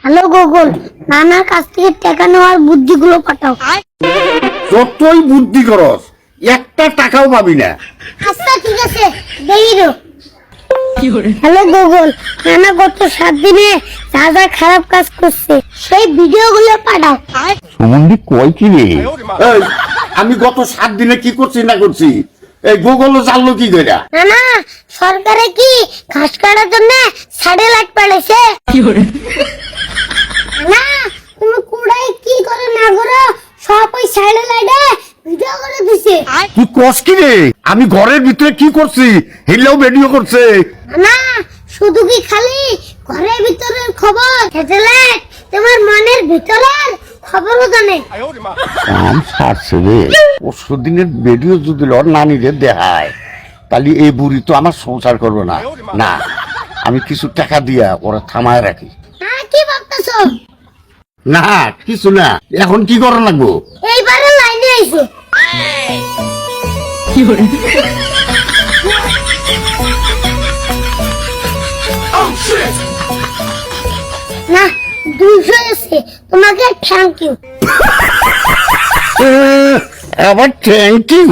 Hello Google, নানার কাছ থেকে টাকা নেওয়ার বুদ্ধিগুলো পাঠাও। যতই বুদ্ধি করস একটা টাকাও পাবি না। আচ্ছা ঠিক আছে, দেইরো। হ্যালো গুগল, নানা গত 7 দিনে যা যা খারাপ কাজ করছে সেই ভিডিওগুলো পাঠাও। সুমন্দি কয় কি রে? এই, আমি গত 7 দিনে কি করছি না করছি এই গুগল জানলো কি করে? নানা, সরকারে কি ঘাস কাটার জন্য স্যাটেলাইট পাঠাইছে? না, তুমি কুড়াই কি করে না করো সব ওই স্যাটেলাইটে ভিডিও করে দিছে। তুই কস কি রে? আমি ঘরের ভিতরে কি করছি হেলেও ভিডিও করছে। না, শুধু কি খালি ঘরের ভিতরের খবর, স্যাটেলাইট তোমার মনের ভিতরের খবরও জানে। কাম ছাড়ছে রে। পরশু দিনের ভিডিও যদি লর নানিরে দেখায় তাহলে এই বুড়ি তো আমার সংসার করবে না। না, আমি কিছু টাকা দিয়া ওরা থামায় রাখি। হ্যাঁ, কি ভাবতেছো? না কিছু না, এখন কি করা লাগবো? এইবারে লাইনে আইছো। না, 200 আছে, তোমাকে থ্যাংক ইউ। আবার থ্যাংক ইউ।